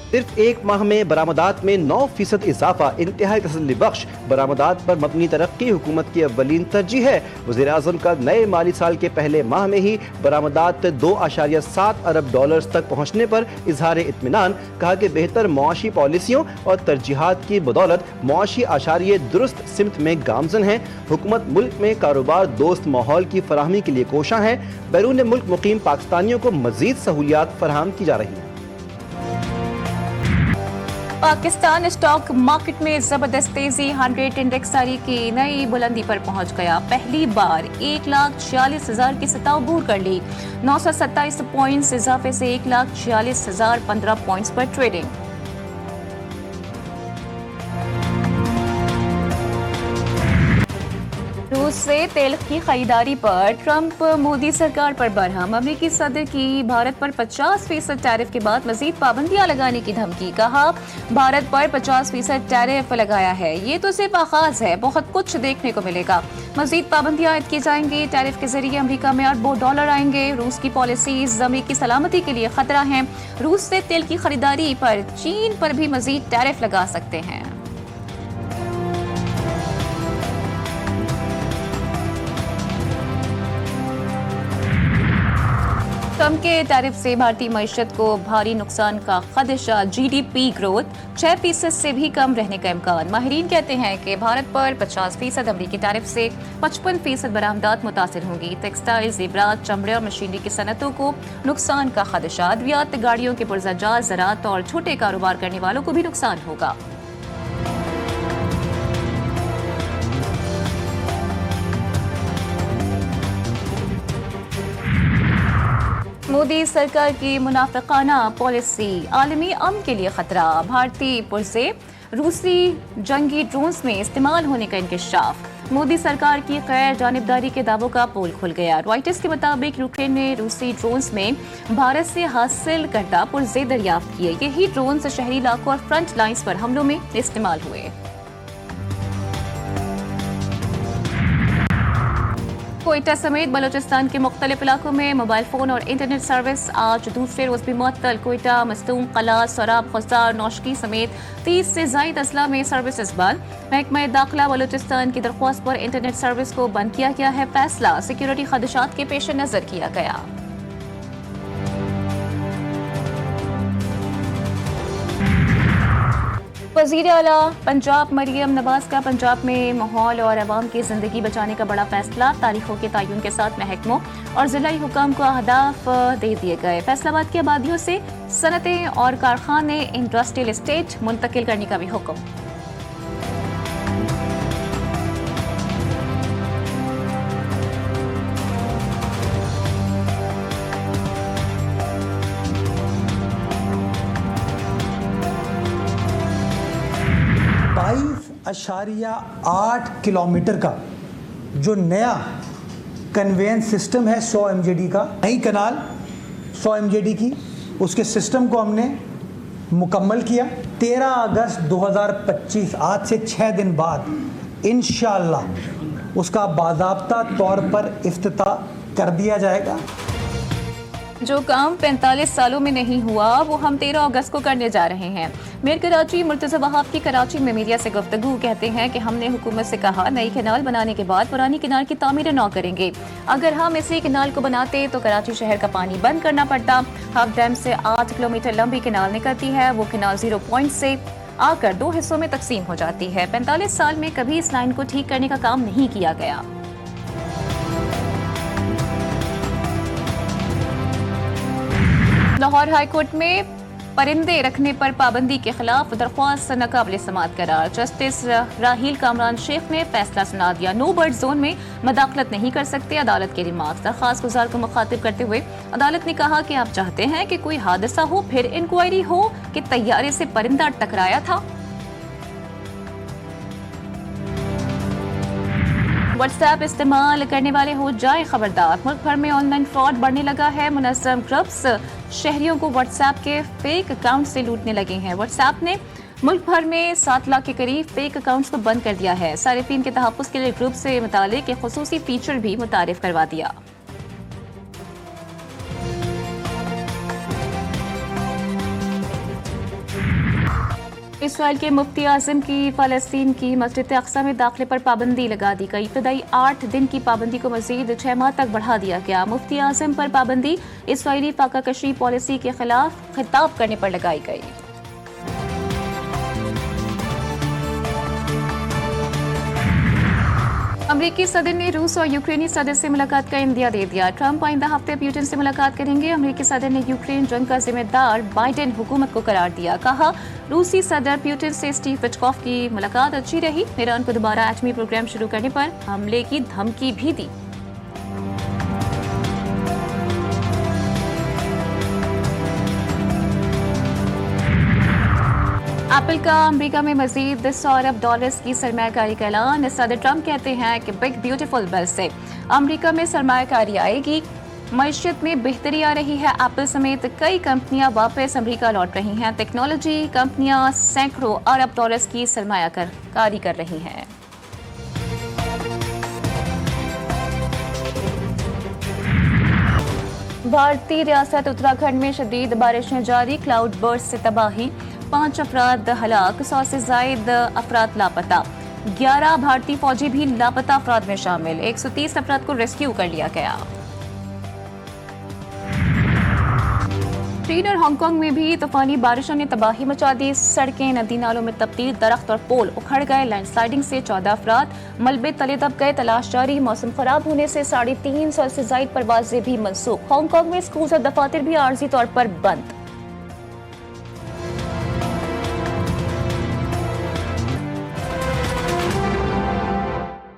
सिर्फ एक माह में बरामदात में 9% इजाफा इंतहाई तसल्ली बख्श। बरामदात पर मबनी तरक्की हुकूमत की अव्वलीन तरजीह है। वज़ीर-ए-आज़म का नए माली साल के पहले माह में ही बरामदात 2.7 अरब डॉलर्स तक पहुँचने पर इजहार इत्मीनान। कहा कि बेहतर मुआशी पॉलिसियों और तरजीहात की बदौलत मुआशी आशारिये दुरुस्त सिमत में गामजन है। हुकूमत मुल्क में कारोबार दोस्त माहौल की फराहमी के लिए कोशां है। बैरून मुल्क मुकीम पाकिस्तानियों को मजीद सहूलियात फराहम की जा रही हैं। पाकिस्तान स्टॉक मार्केट में जबरदस्त तेजी। 100 इंडेक्स तारीख की नई बुलंदी पर पहुंच गया। पहली बार 1,46,000 की सतह अबूर कर ली। 927 पॉइंट्स इजाफे से 1,46,015 पॉइंट्स पर ट्रेडिंग। रूस से तेल की खरीदारी पर ट्रंप मोदी सरकार पर बरहम। अमेरिकी सदर की भारत पर 50% टैरिफ के बाद मजीद पाबंदियां लगाने की धमकी। कहा भारत पर 50% टैरिफ लगाया है, ये तो सिर्फ आगाज है, बहुत कुछ देखने को मिलेगा। मजीद पाबंदियां आयद की जाएंगी। टैरिफ के जरिए अमेरिका में अरबों डॉलर आएंगे। रूस की पॉलिसीज अमेरिकी सलामती के लिए खतरा है। रूस से तेल की खरीदारी पर चीन पर भी मजीद टैरिफ लगा सकते हैं। ट्रंप के टैरिफ से भारतीय मईशत को भारी नुकसान का खदशा। जीडीपी ग्रोथ 6% से भी कम रहने का इम्कान। माहिरीन कहते हैं कि भारत पर 50% अमरीकी टैरिफ से 55% बरामदात मुतासिर होंगी। टेक्सटाइल, ज़ेवरात, चमड़े और मशीनरी की सनतों को नुकसान का खदशा। अद्वियात, गाड़ियों के पुर्जाजात, ज़राअत और छोटे कारोबार करने वालों को भी नुकसान होगा। मोदी सरकार की मुनाफिकाना पॉलिसी आलमी अमन के लिए खतरा। भारतीय पुरसे रूसी जंगी ड्रोन्स में इस्तेमाल होने का इंकशाफ। मोदी सरकार की गैर जानिबदारी के दावों का पोल खुल गया। रॉयटर्स के मुताबिक यूक्रेन ने रूसी ड्रोन्स में भारत से हासिल करदा पुर्जे दरियाफ्त किए। यही ड्रोन्स शहरी इलाकों और फ्रंट लाइन्स पर हमलों में इस्तेमाल हुए। कोयटा समेत बलोचिस्तान के मुख्तलिफ इलाकों में मोबाइल फोन और इंटरनेट सर्विस आज दूसरे रोज भी मुअत्तल। कोयटा, मस्तूम, कला, सराब, खुजार, नौशकी समेत 30 से जायद अजला में सर्विसेज बंद। महकमा दाखिला बलोचिस्तान की दरख्वास्त पर इंटरनेट सर्विस को बंद किया गया है। फैसला सिक्योरिटी खदशात के पेश नजर किया गया। वज़ीर आला पंजाब मरियम नवाज का पंजाब में माहौल और अवाम की जिंदगी बचाने का बड़ा फैसला। तारीखों के तयन के साथ महकमों और जिलाई हुकाम को अहदाफ दे दिए गए। फैसलाबाद की आबादियों से सनतें और कारखाने इंडस्ट्रियल एस्टेट मुंतकिल करने का भी हुक्म। .8 किलोमीटर का जो नया कन्वेंस सिस्टम है 100 MJD का, नई कनाल 100 MJD की, उसके सिस्टम को हमने मुकम्मल किया। 13 अगस्त 2025 आज से 6 दिन बाद इंशाअल्लाह उसका बाज़ाब्ता तौर पर इफ्तिताह कर दिया जाएगा। जो काम 45 सालों में नहीं हुआ वो हम 13 अगस्त को करने जा रहे हैं। मेयर कराची मुर्तज़ा वहाब की कराची में मीडिया से गुफ्तगू कहते हैं कि हमने हुकूमत से कहा नई कैनाल बनाने के बाद पुरानी कैनाल की तामीर न करेंगे। अगर हम इसी कैनाल को बनाते तो कराची शहर का पानी बंद करना पड़ता। हब डैम से 8 किलोमीटर लंबी कैनाल निकलती है। वो कैनाल 0 पॉइंट से आकर 2 हिस्सों में तकसीम हो जाती है। 45 साल में कभी इस लाइन को ठीक करने का काम नहीं किया गया। लाहौर हाईकोर्ट में परिंदे रखने पर पाबंदी के खिलाफ दरख्वास्त नाकाबिल समाअत करार। जस्टिस राहील कामरान शेख ने फैसला सुना दिया। नो बर्ड जोन में मदाखलत नहीं कर सकते। अदालत के रिमार्क्स। दरख्वास्त गुजार को मुखातिब करते हुए अदालत ने कहा कि आप चाहते हैं कि कोई हादसा हो फिर इंक्वायरी हो कि तैयारे से परिंदा टकराया था। व्हाट्सएप इस्तेमाल करने वाले हो जाए खबरदार। मुल्क भर में ऑनलाइन फ्रॉड बढ़ने लगा है। मुनज़्ज़म ग्रुप्स शहरियों को व्हाट्सएप के फेक अकाउंट से लूटने लगे हैं। व्हाट्सएप ने मुल्क भर में 7 लाख के करीब फेक अकाउंट्स को बंद कर दिया है। सारिफीन के तहफ़्फ़ुज़ के लिए ग्रुप से मुतालिक एक ख़ुसूसी फीचर भी मुतारिफ करवा दिया। इसराइल के मुफ्ती आजम की फ़लस्तीन की मस्जिद अक्सा में दाखिले पर पाबंदी लगा दी गई। इब्तदाई 8 दिन की पाबंदी को मजीद 6 माह तक बढ़ा दिया गया। मुफ्ती आजम पर पाबंदी इसराइली फाकाकशी पॉलिसी के खिलाफ खिताब करने पर लगाई गई। अमरीकी सदर ने रूस और यूक्रेनी सदर से मुलाकात का इंदिया दे दिया। ट्रंप आइंदा हफ्ते पुतिन से मुलाकात करेंगे। अमरीकी सदर ने यूक्रेन जंग का जिम्मेदार बाइडेन हुकूमत को करार दिया। कहा, रूसी सदर पुतिन से स्टीव विटकॉफ की मुलाकात अच्छी रही। ईरान को दोबारा एटमी प्रोग्राम शुरू करने पर हमले की धमकी भी दी। एप्पल का अमेरिका में मजीद $100 अरब की सरमायाकारी का ऐलान। सदर ट्रंप कहते हैं कि बिग ब्यूटीफुल बिल से अमेरिका में सरमायाकारी आएगी। मईशत में बेहतरी आ रही है। एप्पल समेत कई कंपनियां वापस अमेरिका लौट रही हैं। टेक्नोलॉजी कंपनियां सैकड़ों अरब डॉलर्स की सरमायाकारी कर रही हैं। भारतीय रियासत उत्तराखंड में शदीद बारिशें जारी। क्लाउड बर्स्ट से तबाही, 5 अफराद हलाक, 100 से जायद अफराद लापता। 11 भारतीय फौजी भी लापता अफराद में शामिल। 130 अफराद को रेस्क्यू कर लिया गया। चीन और हांगकांग में भी तूफानी बारिशों ने तबाही मचा दी। सड़कें नदी नालों में तब्दील, दरख्त और पोल उखड़ गए। लैंडस्लाइडिंग से 14 अफराद मलबे तले दब गए। तलाश जारी। मौसम खराब होने से 350 से जायद परवाजें भी मनसूख। हांगकांग में स्कूल और दफातर भी आर्जी तौर पर बंद।